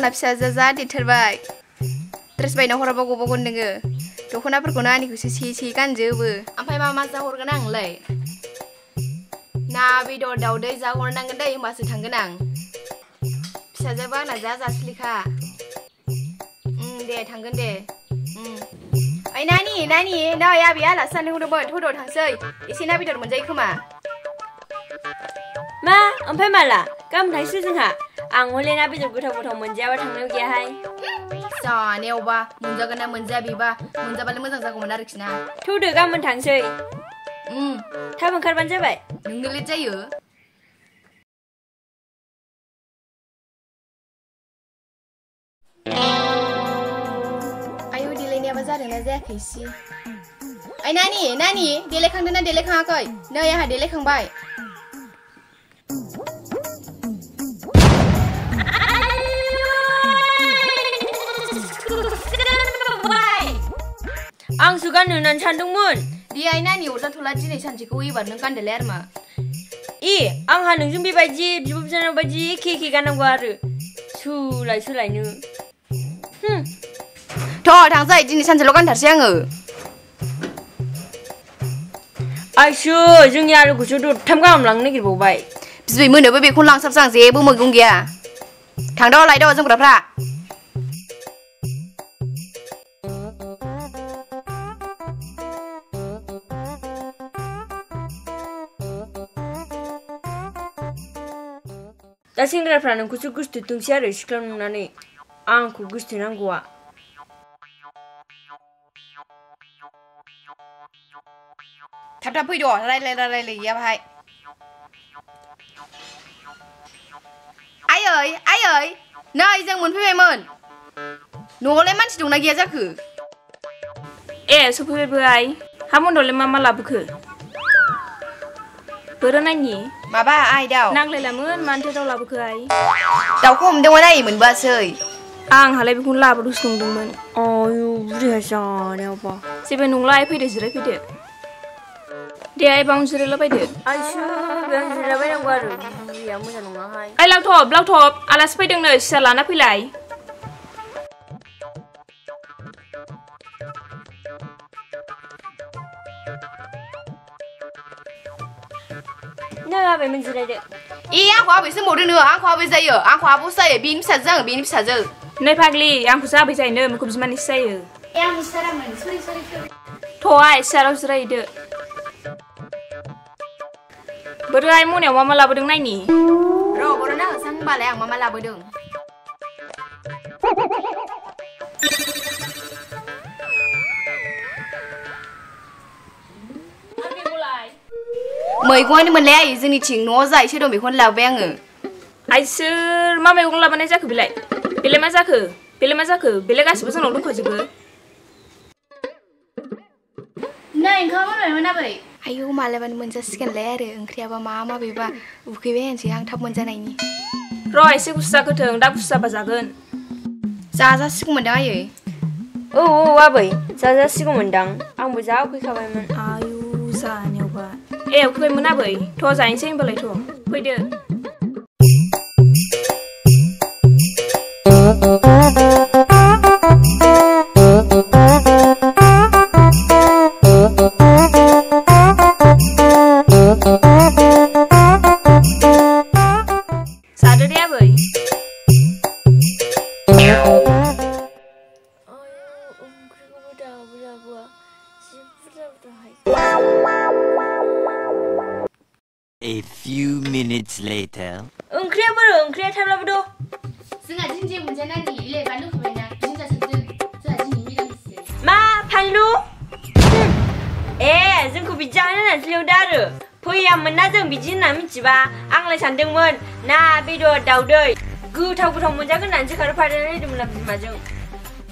आंना फिसाजोआ जा देरथारबाय ड्रेस बायना हराबा गबगन दोङो दख'नाफोरखौनो आंनिखौसो से गानजोबो ओमफ्राय मा जाहरगोन आंलाय ना बेदर दाउदै जाहरनांगोन दै होमबासो थांगोन आं फिसाजोआबो आंना जा जासुलिखा दे थांगोन दे ओइ नानि नै आबैया आलासि जानो लिंहरदोंमोन थ'द' थांसै एसे ना बेदर मोनजायो खोमा मा ओमफ्राय माला गाबोन थांसै जोंहा आं हले ना बेदर गोथाव मोनजायाबा थांनायाव गैयाहाय जानायावबा मोनजागोन ना मोनजाया बेबा मोनजाबालाय मोजां जागौमोन आरोखि ना थौदो गाबोन थांसै थाब ओंखारबानो जाबाय नोंनो लेट जायो आयु देलायनायाबा जादोंना जायाखैसै ओइ नानि देलायखांदोंना देलायखाङाखै नै आंहा देलायखांबाय आंसो गाननो होननानै सानदोंमोन दे आइ नानि अरजाथ'ला दिनै सानसेखौ एबार नों गानदोलाय आरो मा आंहा नोंजों बेबायदि बिब' बिनानाव बायदि एखे गाननांगौ आरो सोलायनो थांसै दिनै सानसेल' गानथारसै आङो आइसो जोंनि आलुखौसो दरथाम गाहाम लांनो नागिरबावबाय बिबै मोनोबो बेखौनो लांसाबसै आं जेबो मैगं गैया थांद' लायद' जोमग्राफ्रा दा सेंग्राफ्रा नोंखौसो गोसोथोंसै आरो सिख्ला नुनानै आंखौ गोसोथोनांगौआ थाब फैद' रायलायया बाहाय आयै नै जों मोनफैबायमोन न'आवलाय मानसि दंना गैया जाखो सफैबायबो आइ हा मन्दलाय मा लाबोखो बोरो नायनि माबा आइ दाउ नांलायलामोन मानोथो दाउ लाबोखो आइ दाउखौ हमदोंमोन आइ मोनबोआसै आंहालाय बेखौनो लाबोदोंसो नंदोंमोन आयु बुरैया जानायावबा जेबो नंला आइ फैदो जिरायफैदो दे आइ बावनो जिरायलाबायदो आइसो बेयाव जिरायलाबायनांगौ आरो बुरैया मोजां नङाहाय आइ लावथब आलासि फैदोंनो सियार लाना फैलाय नों आबैमोन जिरायदो आंखौ आबैसो होनबावदोंनो आंखौ आबै जायो आंखौ आब'सो जायो बेनि फिसाजो आङो बेनि फिसाजो नै फाग्लि आंखौसो आबै जायोनो मोनखौ बिमानिसो जायो आं मिथिथारामोन सरि आइ सियाराव जिरायदो बोरो आइ मनायाव मा लाबोदों नायनि र' बर'ना होसां होनबालाय आं मा लाबोदों मैगंआनो मोनलाय आइ जोंनिथिं न'आव जा एसे दं बेखौनो लाबोबाय आङो आइसोर मा मैगं लाबोनाय जाखो बेलाय मा जाखो बेलाय गासिबो जोंनाव दंखाजोबो नै ओंखाम मोनबायमोन आबै आयौ मालाबानो मोनजासिगोनलाय आरो ओंख्रियाबा मा बेबा उखैबाय आंसै आं थाब मोनजानायनि र' एसे गुसु जागोथों दा गुसु जाबा जागोन जाजासिगौमोनदां आयै औ आबै जाजासिगौमोनदां आंबो जा उखैखाबायमोन आयु जानायावबा उखैबायमोन आबै थ' जाहैनोसै होनबालायथ' फैदो जादो दे आबै A few minutes later. ओंख्रिया थाब्लाबो जोंहा दिनजे मोनजानानै इले बानलु होबायना बिदिनो जासाबदो जोंहा दिनै मिरामिससो मा फानलु जोंखौ बिदि जानो होननानैसो लिंहरदो आरो फैयामोन ना जों बिदि होनना मिथिबा आंलाय सानदोंमोन ना बेदर दाउदै गोथाव मोनजागोन होननानैसो खारफानानै होदोंमोन आं बिमाजों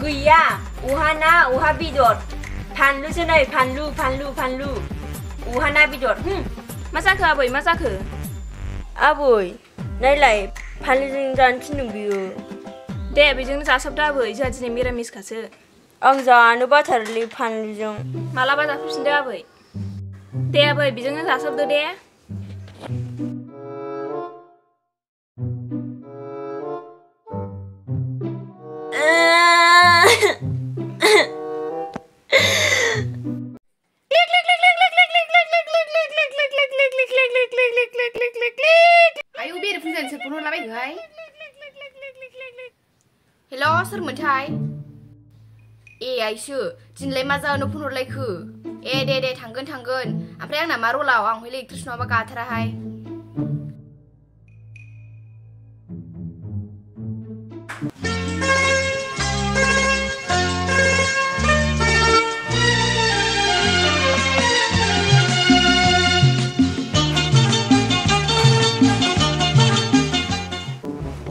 गैया अहा ना अहा बेदर फानलुसो नै फानलु अहा ना बेदर मा जाखो आबै मा जाखो आबै नायलाय फानलुजों जानो थिनदों बियो दे बेजोंनो जासाबदो आबै जोंहा दिनै मिरामिसखासो आं जानो बाथारोलै फानलुजों मालाबा जाफैफिनदो आबै दे आबै बेजोंनो जासाबदो दे Ayo biar fungsi sepuluh lah baik hai. Hello, सोरमोनथाय? आइसो दिनलाय मा जानो फन हरलायखो? दे थांगोन ओमफ्राय आंना मा रलाव आं हयले एक्ट्रेस नङाबा गाथाराहाय।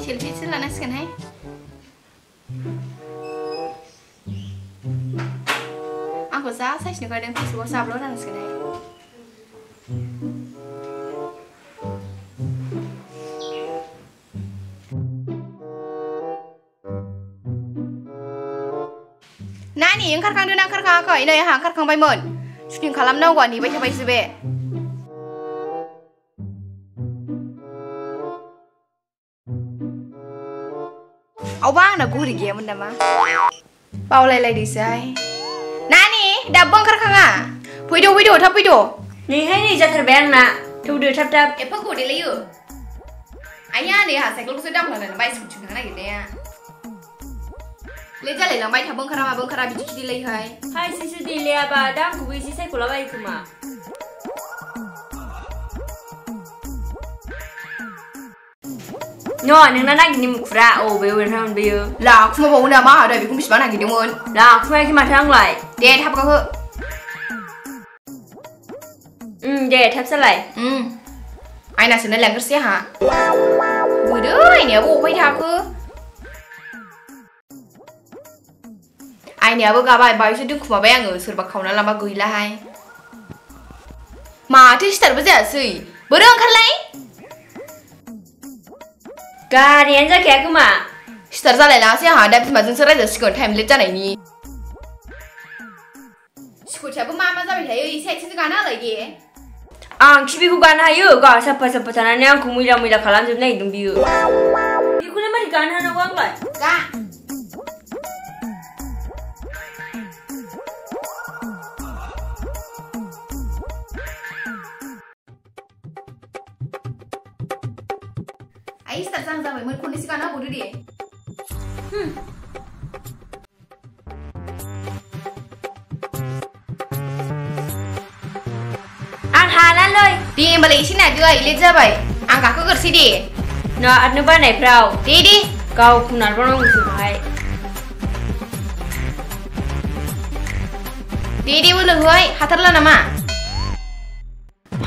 सेल्फिसो लानांसिगोनहाय। आंखौ जा साइस नुखादों फेसबुकआव साबल' नांसिगोनहाय। नानि ओंखारखांदों ना ओंखारखाङाखै? नै आंहा ओंखारखांबायमोन। शुटिं खालामनांगौआ नेबाय थाबायसो बे। आवबा आंना घरि गैयामोन नामा? बावलायलायदोंसोहाय। नानि दाबो ओंखारखाङा? फैद' थाब फैद'। नैहाय नै जाथारबाय आंना। थौदो थाब। एफा गोदैलायो। आइया नै आंहा साइकेलखौसो दांफ्लांनानै बाइस्कुटिजों थांनो नागिरनाया। लेट जालायलांबाय थाबो ओंखारा माबो ओंखारा बिदि खिदिलायोहाय। हाय एसेसो देलायाबा दा आंखौबो एसे सायख'लाबायो खोमा। नोंना नागिरनि मुखुरा बबेयाव बेयो लाखुमाबावो नामा आदा बेखौ बेसेबां नागिरदोंमोन? लाखुमायाखै माथो आंलाय। दे थाब गाखो। दे थाब जालाय। आयनासो नायलांग्रोसै आंहा। बोरो आयनायाबो अफाय थाखो? आयनायाबो गाबाय बायसो दोनखुमाबाय आङो सोरबा खावना लामा गैलाहाय। माथो सिटारबो जायासै। बोरो ओंखारलाय? गारियानो जाखाया खोमा। सिटार जालायलाङासै आंहा दा बिमाजोंसो रायजासिगोन टाइम लेट जानायनि। स्कुटियाबो मा जाबाय थायो एसे आथिंजों गाना होलाय दे। आं खिबिखौ गानो हायो गाव साफा थानानै आंखौ मैला खालामजोबनो नागिरदों बियो। बेखौलाय मारै गानो हानांगौ आंलाय? गा। आइ स्टार जां जाबायमोन खननैसो गाना होबावदो दे। आं हालालै। दे होमबालाय एसे नायदो आइ लेट जाबाय। आं गाखोग्रोसै दे। नारनो बानायफ्राव दे। गावखौ नारबावनांगौसो बाहाय। दे बोलो होय हाथारला नामा?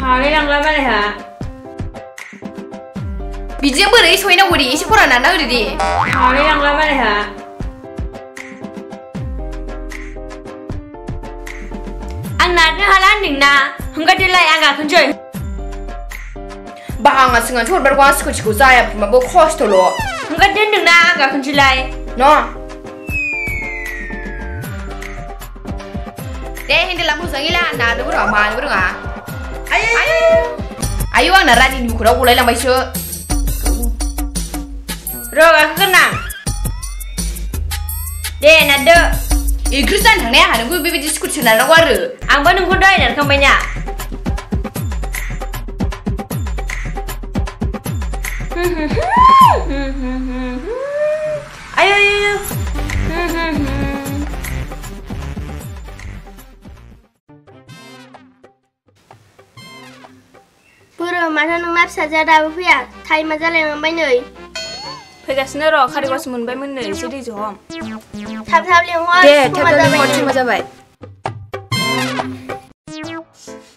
हालाय लांला मालायहा। बिदिजों बोरै सहैनांगौ दे एसे खरा नारना होदो दे। हालाय लांला मालायहा। आं नारनो हाला होनदोंना होंगारदोलाय आं गाखोनोसै। बाङा सिगांसो हरबारगौ आं स्कुटिखौ जायाखैमाबो खस्थ'ल'। होंगारदो होनदोंना आं गाखोनोसैलाय। दे हेन्देला मोजाङै ला नारनोबो रोङा मानोबो रोङा। आयौ आंना रानिनि मुखुराव गलायलांबायसो। र' गाखोगोन आं। दे नारदो। एक्ट्रेस जानो थांनाया आंहा नोंखौ बेबायदि स्कुटिसो नारनांगौ आरो। आंबो नोंखौ दहाय नारखांबायना। आयौ बोरो माथो नोंना फिसाजोआ दाबो फैया? टाइमा जालायलांबाय नै। फैगासिनो र' कारिगावसो मोनबायमोन नै एसे दैजों हम। थाब लिंहर। दे थाब लिंहर समा जाबाय।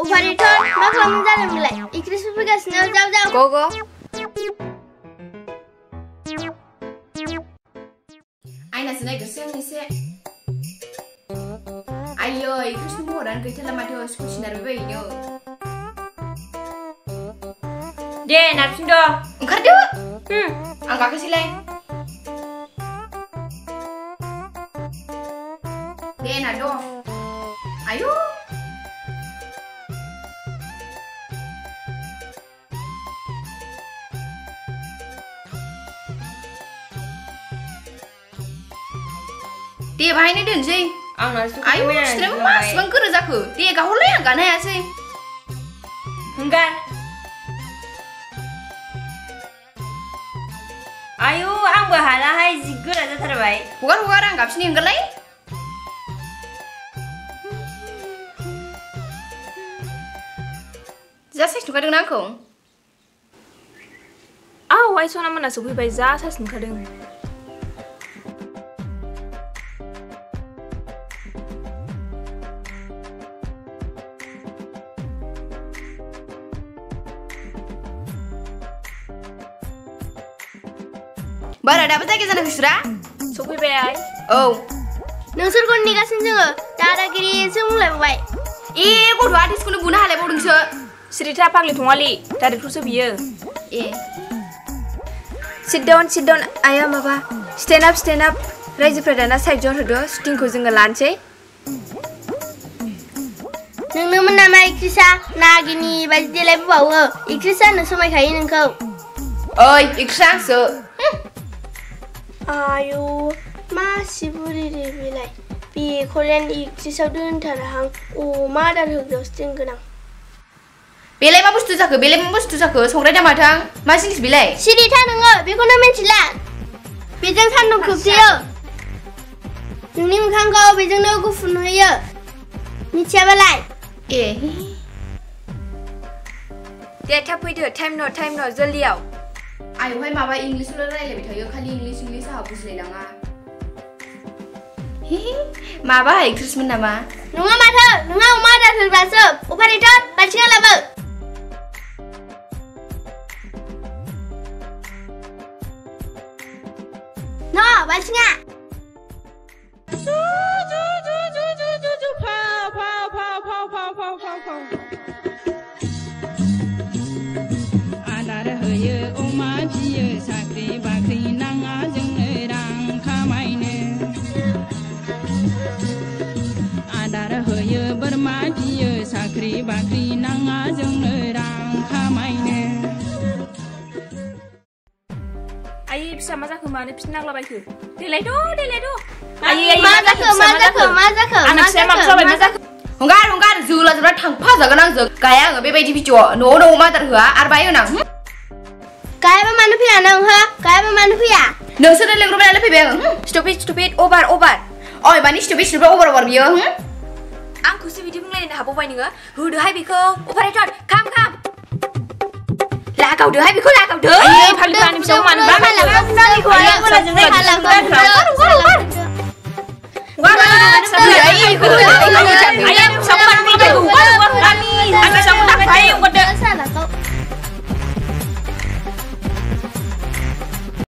अपारेटर मा खालामनो जादोंमोनलाय? एक्ट्रेसफोर फैगासिनो जाव। गो। आयनासो नायग्रोसै आं एसे। आइयै एक्ट्रेसनि महरानो गैथारला माथो स्कुटि नारबायबायनो। दे नारफिनद'। ओंखारदो। आं गाखोसैलाय। दे नारद'। आयौ। दे बाहायनो दोनसै आंना आयु सिथ्रायाबो मासिबां गोरा जाखो दे गाहरलाय आं गानो हायासै हंगार आयु आंबो हालाहाय जि गोरा जाथारबाय हगार आं गाबसिनि ओंखारलाय जा साइस नुखादोंना आंखौ आइ सना मोना सफैबाय जा साइस नुखादों बारा दाबो जायगा जाना खुस्रा सफैबाय आइ औ नोंसोरखौ नेगासिनो जोङो दादागिरिसो बुंलायबाय ए गथ'आ आर्टिस्टखौनो बुनो हालायबावदोंसो सिरिथा फाग्लि थङालि डाइरेक्टरसो बियो ए सिट डाउन आया माबा स्टेन्ड आप रायजोफ्रा दाना साइड जन होदो शुटिंखौ जोङो लानोसै नोंनोमोन नामा एक्ट्रिसा नागिनि बायदि देलायबोबावो एक्ट्रिस जानो समायखायो नोंखौ ओइ एक्ट्रिसा आंसो आयु मासि बुरि रे बेलाय बेखौलेन एक्ट्रिसाव दोनथाराहां अमा आदार होग्रायावसो दोनगोन आं बेलाय मा बुस्थु जाखो संग्राय दामाथां मा जिनिस बेलाय सिरि था नोङो बेखौनो मिन्थिला बेजों सान्दुं खोबथेयो नोंनि मोखांखौ बेजोंनो गुफुर नुहोयो मिथियाबालाय ए दे थाब फैदो टाइम न जल्दियाव आयौहाय माबा इंलिसल' रायलायबाय थायो खालि इंलिस आहा बुजिलायलाङा हे माबा एक्ट्रेसमोन नामा नङा माथो नोंहा अमा आदार होग्रासो अपारेटर बालथिङा लाबो न बालथिङा आदार होयो अमा फियो साख्रि बाख्रि नाङा जोंनो रां खामायनो आदार होयो बोरमा फियो साख्रि बाख्रि नाङा जोंनो रां खामायनो आइ फिसा मा जाखो मानो फिन नांलाबायखो देलायद' आयै मा जाखो आंना फिसाया माबा जाबाय मा जाखो हंगार जोला जोबा थांफाजागोन आंजों गाया आङो बेबायदि भिडिअ न'आवनो अमा आदार होआ आरो बाय होनां गायाबा मानो फैया नों हो गायाबा मानो फैया नोंसोरो लेंग्रोबाय नालाय फैबाय आङो स्टुपिड अभार ओइ मानि स्टुपिड अभार बियो आंखौसो बिदि बुंलायनो हाबावबाय नोङो होदोहाय बेखौ अपारेटर खाम लागावदोहाय बेखौ लागावदो आयै फालिफानि फिसाखौ मानो सालाखौ